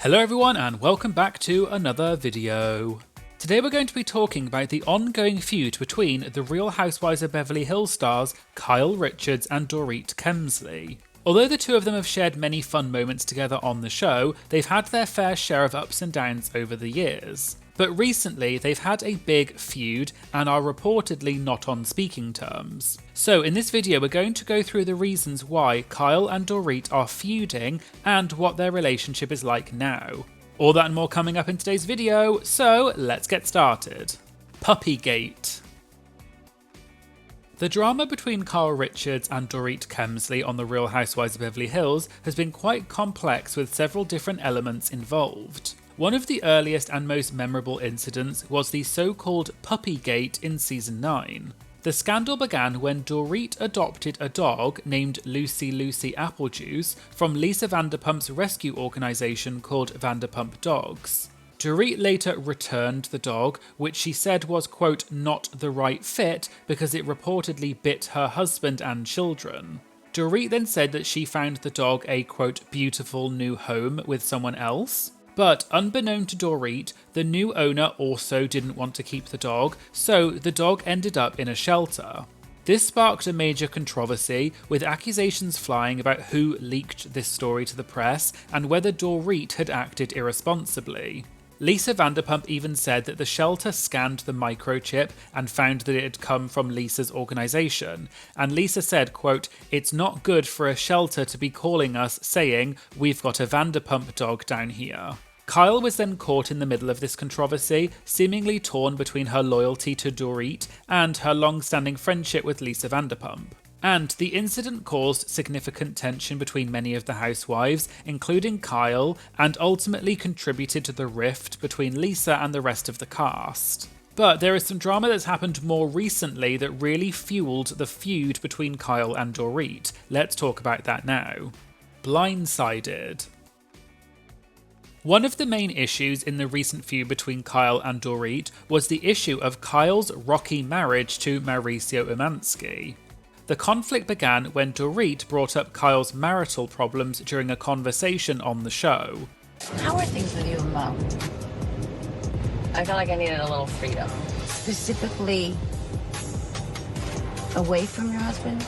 Hello everyone and welcome back to another video. Today we're going to be talking about the ongoing feud between the Real Housewives of Beverly Hills stars Kyle Richards and Dorit Kemsley. Although the two of them have shared many fun moments together on the show, they've had their fair share of ups and downs over the years. But recently they've had a big feud and are reportedly not on speaking terms. So in this video we're going to go through the reasons why Kyle and Dorit are feuding and what their relationship is like now. All that and more coming up in today's video, so let's get started. Puppygate. The drama between Kyle Richards and Dorit Kemsley on The Real Housewives of Beverly Hills has been quite complex with several different elements involved. One of the earliest and most memorable incidents was the so-called Puppygate in season 9. The scandal began when Dorit adopted a dog named Lucy Applejuice from Lisa Vanderpump's rescue organisation called Vanderpump Dogs. Dorit later returned the dog, which she said was, quote, not the right fit because it reportedly bit her husband and children. Dorit then said that she found the dog a, quote, beautiful new home with someone else. But unbeknown to Dorit, the new owner also didn't want to keep the dog, so the dog ended up in a shelter. This sparked a major controversy, with accusations flying about who leaked this story to the press and whether Dorit had acted irresponsibly. Lisa Vanderpump even said that the shelter scanned the microchip and found that it had come from Lisa's organisation, and Lisa said, quote, it's not good for a shelter to be calling us saying, we've got a Vanderpump dog down here. Kyle was then caught in the middle of this controversy, seemingly torn between her loyalty to Dorit and her long-standing friendship with Lisa Vanderpump. And the incident caused significant tension between many of the housewives, including Kyle, and ultimately contributed to the rift between Lisa and the rest of the cast. But there is some drama that's happened more recently that really fueled the feud between Kyle and Dorit. Let's talk about that now. Blindsided. One of the main issues in the recent feud between Kyle and Dorit was the issue of Kyle's rocky marriage to Mauricio Umansky. The conflict began when Dorit brought up Kyle's marital problems during a conversation on the show. How are things with you, Mom? I felt like I needed a little freedom. Specifically, away from your husband?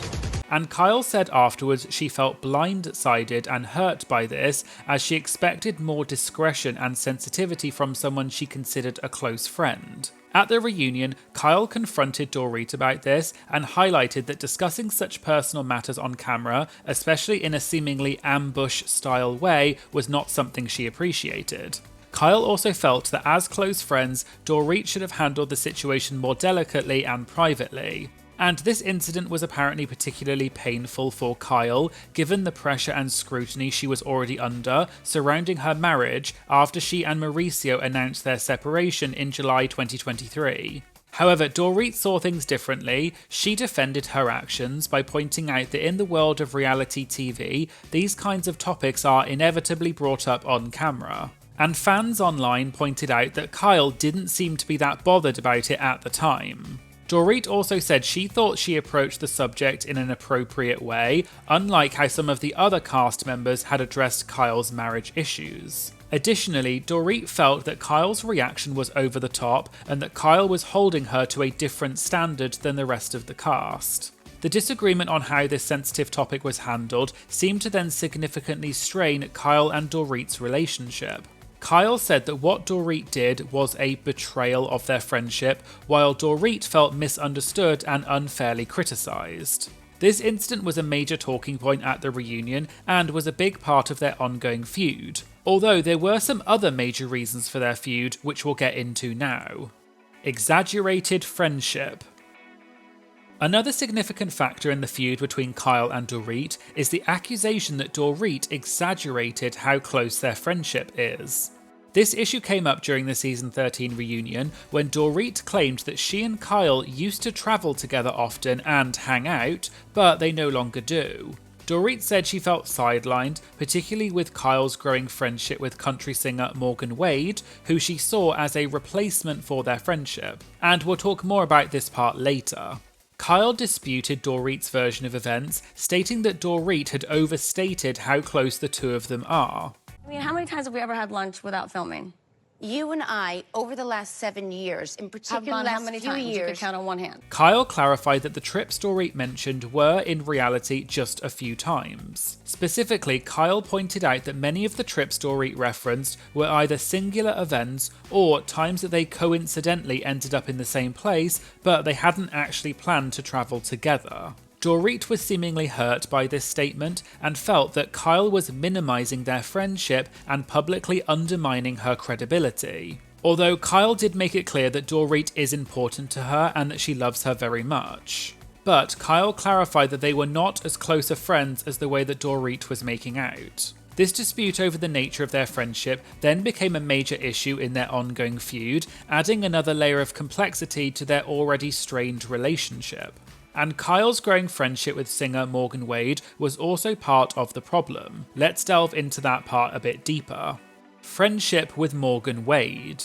And Kyle said afterwards she felt blindsided and hurt by this, as she expected more discretion and sensitivity from someone she considered a close friend. At the reunion, Kyle confronted Dorit about this and highlighted that discussing such personal matters on camera, especially in a seemingly ambush-style way, was not something she appreciated. Kyle also felt that as close friends, Dorit should have handled the situation more delicately and privately. And this incident was apparently particularly painful for Kyle, given the pressure and scrutiny she was already under surrounding her marriage after she and Mauricio announced their separation in July 2023. However, Dorit saw things differently. She defended her actions by pointing out that in the world of reality TV, these kinds of topics are inevitably brought up on camera. And fans online pointed out that Kyle didn't seem to be that bothered about it at the time. Dorit also said she thought she approached the subject in an appropriate way, unlike how some of the other cast members had addressed Kyle's marriage issues. Additionally, Dorit felt that Kyle's reaction was over the top and that Kyle was holding her to a different standard than the rest of the cast. The disagreement on how this sensitive topic was handled seemed to then significantly strain Kyle and Dorit's relationship. Kyle said that what Dorit did was a betrayal of their friendship, while Dorit felt misunderstood and unfairly criticised. This incident was a major talking point at the reunion and was a big part of their ongoing feud, although there were some other major reasons for their feud, which we'll get into now. Exaggerated friendship. Another significant factor in the feud between Kyle and Dorit is the accusation that Dorit exaggerated how close their friendship is. This issue came up during the season 13 reunion when Dorit claimed that she and Kyle used to travel together often and hang out, but they no longer do. Dorit said she felt sidelined, particularly with Kyle's growing friendship with country singer Morgan Wade, who she saw as a replacement for their friendship, and we'll talk more about this part later. Kyle disputed Dorit's version of events, stating that Dorit had overstated how close the two of them are. I mean, how many times have we ever had lunch without filming? You and I, over the last 7 years, in particular, Have gone last how many few times? You could years, count on one hand. Kyle clarified that the trips Dorit mentioned were, in reality, just a few times. Specifically, Kyle pointed out that many of the trips Dorit referenced were either singular events or times that they coincidentally ended up in the same place, but they hadn't actually planned to travel together. Dorit was seemingly hurt by this statement and felt that Kyle was minimising their friendship and publicly undermining her credibility. Although Kyle did make it clear that Dorit is important to her and that she loves her very much. But Kyle clarified that they were not as close of friends as the way that Dorit was making out. This dispute over the nature of their friendship then became a major issue in their ongoing feud, adding another layer of complexity to their already strained relationship. And Kyle's growing friendship with singer Morgan Wade was also part of the problem. Let's delve into that part a bit deeper. Friendship with Morgan Wade.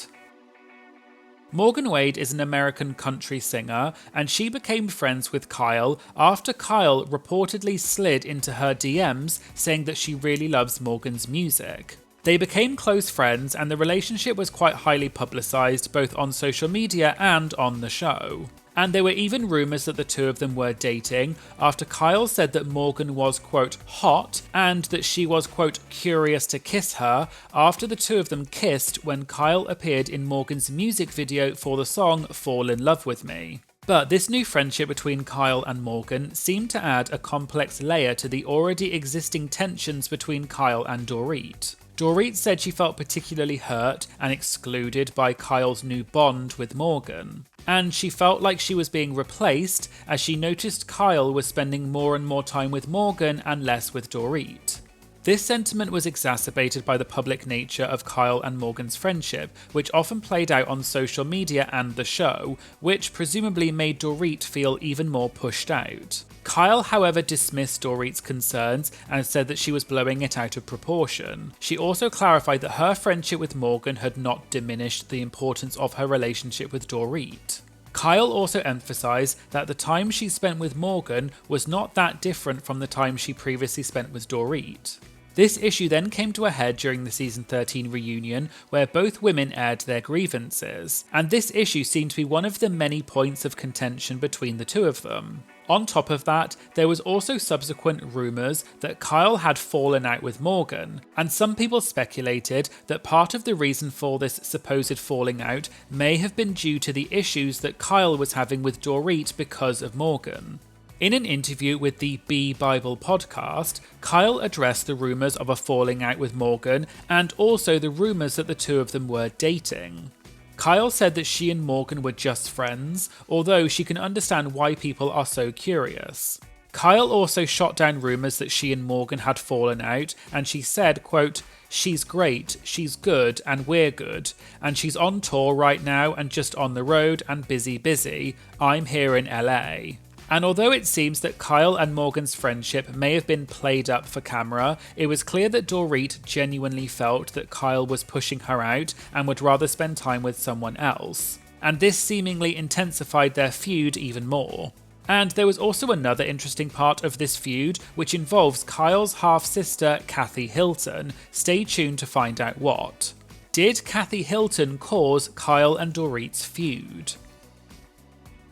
Morgan Wade is an American country singer, and she became friends with Kyle after Kyle reportedly slid into her DMs saying that she really loves Morgan's music. They became close friends, and the relationship was quite highly publicised both on social media and on the show. And there were even rumours that the two of them were dating after Kyle said that Morgan was, quote, hot, and that she was, quote, curious to kiss her after the two of them kissed when Kyle appeared in Morgan's music video for the song Fall in Love With Me. But this new friendship between Kyle and Morgan seemed to add a complex layer to the already existing tensions between Kyle and Dorit. Dorit said she felt particularly hurt and excluded by Kyle's new bond with Morgan. And she felt like she was being replaced as she noticed Kyle was spending more and more time with Morgan and less with Dorit. This sentiment was exacerbated by the public nature of Kyle and Morgan's friendship, which often played out on social media and the show, which presumably made Dorit feel even more pushed out. Kyle, however, dismissed Dorit's concerns and said that she was blowing it out of proportion. She also clarified that her friendship with Morgan had not diminished the importance of her relationship with Dorit. Kyle also emphasised that the time she spent with Morgan was not that different from the time she previously spent with Dorit. This issue then came to a head during the season 13 reunion, where both women aired their grievances, and this issue seemed to be one of the many points of contention between the two of them. On top of that, there was also subsequent rumours that Kyle had fallen out with Morgan, and some people speculated that part of the reason for this supposed falling out may have been due to the issues that Kyle was having with Dorit because of Morgan. In an interview with the B Bible podcast, Kyle addressed the rumours of a falling out with Morgan and also the rumours that the two of them were dating. Kyle said that she and Morgan were just friends, although she can understand why people are so curious. Kyle also shot down rumours that she and Morgan had fallen out, and she said, quote, "She's great, she's good, and we're good, and she's on tour right now and just on the road and busy. I'm here in LA." And although it seems that Kyle and Morgan's friendship may have been played up for camera, it was clear that Dorit genuinely felt that Kyle was pushing her out and would rather spend time with someone else. And this seemingly intensified their feud even more. And there was also another interesting part of this feud, which involves Kyle's half-sister, Kathy Hilton. Stay tuned to find out what. Did Kathy Hilton cause Kyle and Dorit's feud?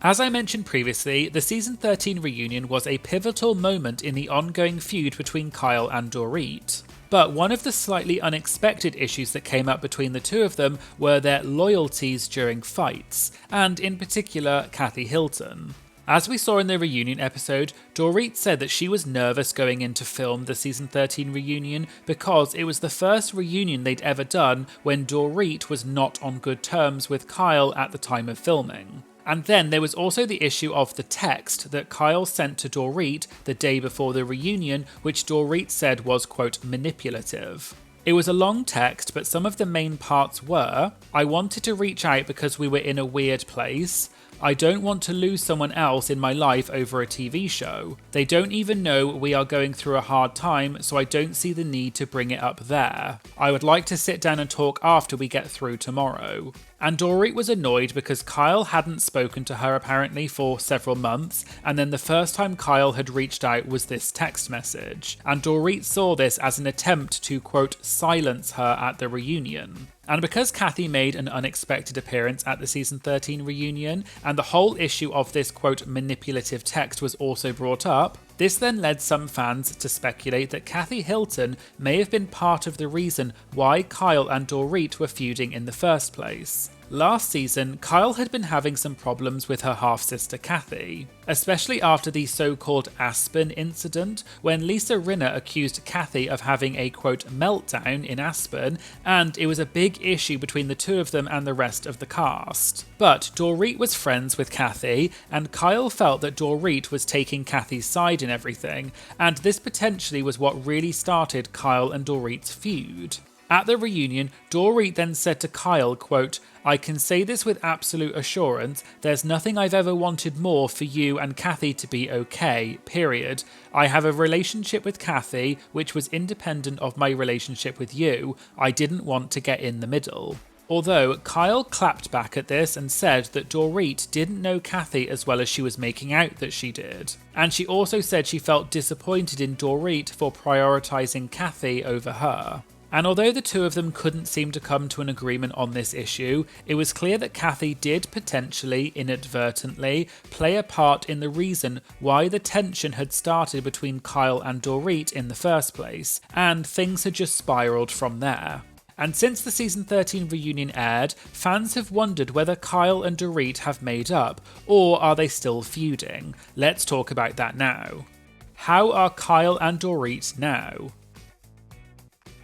As I mentioned previously, the season 13 reunion was a pivotal moment in the ongoing feud between Kyle and Dorit. But one of the slightly unexpected issues that came up between the two of them were their loyalties during fights, and in particular, Kathy Hilton. As we saw in the reunion episode, Dorit said that she was nervous going in to film the season 13 reunion because it was the first reunion they'd ever done when Dorit was not on good terms with Kyle at the time of filming. And then there was also the issue of the text that Kyle sent to Dorit the day before the reunion, which Dorit said was, quote, manipulative. It was a long text, but some of the main parts were, "I wanted to reach out because we were in a weird place. I don't want to lose someone else in my life over a TV show. They don't even know we are going through a hard time, so I don't see the need to bring it up there. I would like to sit down and talk after we get through tomorrow. And Dorit was annoyed because Kyle hadn't spoken to her apparently for several months, and then the first time Kyle had reached out was this text message. And Dorit saw this as an attempt to, quote, silence her at the reunion. And because Kathy made an unexpected appearance at the season 13 reunion, and the whole issue of this, quote, manipulative text was also brought up, this then led some fans to speculate that Kathy Hilton may have been part of the reason why Kyle and Dorit were feuding in the first place. Last season, Kyle had been having some problems with her half-sister Kathy, especially after the so-called Aspen incident, when Lisa Rinna accused Kathy of having a, quote, meltdown in Aspen, and it was a big issue between the two of them and the rest of the cast. But Dorit was friends with Kathy, and Kyle felt that Dorit was taking Kathy's side in everything, and this potentially was what really started Kyle and Dorit's feud. At the reunion, Dorit then said to Kyle, quote, I can say this with absolute assurance, there's nothing I've ever wanted more for you and Kathy to be okay, period. I have a relationship with Kathy, which was independent of my relationship with you. I didn't want to get in the middle. Although Kyle clapped back at this and said that Dorit didn't know Kathy as well as she was making out that she did. And she also said she felt disappointed in Dorit for prioritising Kathy over her. And although the two of them couldn't seem to come to an agreement on this issue, it was clear that Kathy did potentially, inadvertently, play a part in the reason why the tension had started between Kyle and Dorit in the first place, and things had just spiralled from there. And since the season 13 reunion aired, fans have wondered whether Kyle and Dorit have made up, or are they still feuding? Let's talk about that now. How are Kyle and Dorit now?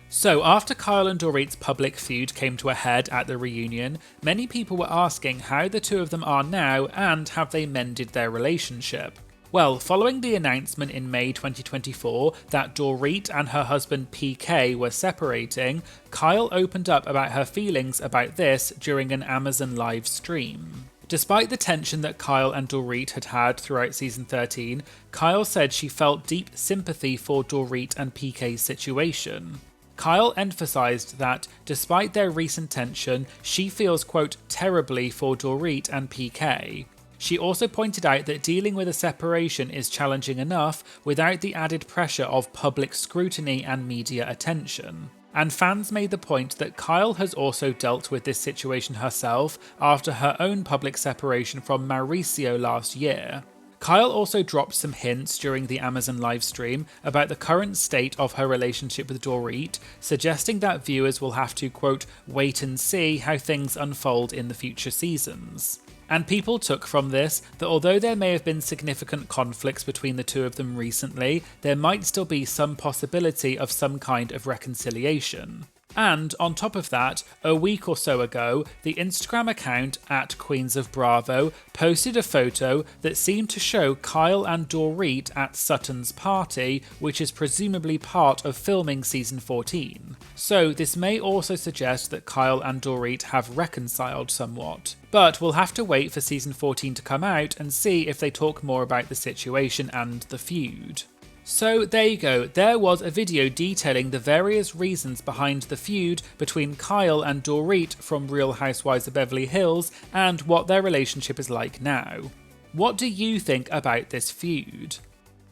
So after Kyle and Dorit's public feud came to a head at the reunion, many people were asking how the two of them are now and have they mended their relationship. Well, following the announcement in May 2024 that Dorit and her husband PK were separating, Kyle opened up about her feelings about this during an Amazon live stream. Despite the tension that Kyle and Dorit had had throughout season 13, Kyle said she felt deep sympathy for Dorit and PK's situation. Kyle emphasised that, despite their recent tension, she feels, quote, terribly for Dorit and PK. She also pointed out that dealing with a separation is challenging enough without the added pressure of public scrutiny and media attention. And fans made the point that Kyle has also dealt with this situation herself after her own public separation from Mauricio last year. Kyle also dropped some hints during the Amazon livestream about the current state of her relationship with Dorit, suggesting that viewers will have to, quote, wait and see how things unfold in the future seasons. And people took from this that although there may have been significant conflicts between the two of them recently, there might still be some possibility of some kind of reconciliation. And on top of that, a week or so ago, the Instagram account @QueensofBravo posted a photo that seemed to show Kyle and Dorit at Sutton's party, which is presumably part of filming season 14. So this may also suggest that Kyle and Dorit have reconciled somewhat. But we'll have to wait for season 14 to come out and see if they talk more about the situation and the feud. So there you go, there was a video detailing the various reasons behind the feud between Kyle and Dorit from Real Housewives of Beverly Hills and what their relationship is like now. What do you think about this feud?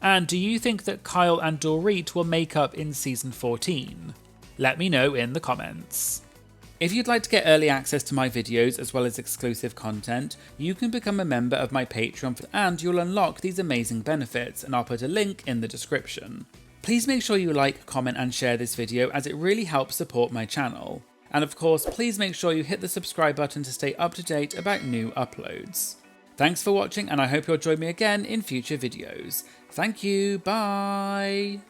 And do you think that Kyle and Dorit will make up in season 14? Let me know in the comments. If you'd like to get early access to my videos as well as exclusive content, you can become a member of my Patreon and you'll unlock these amazing benefits, and I'll put a link in the description. Please make sure you like, comment and share this video as it really helps support my channel. And of course, please make sure you hit the subscribe button to stay up to date about new uploads. Thanks for watching and I hope you'll join me again in future videos. Thank you, bye!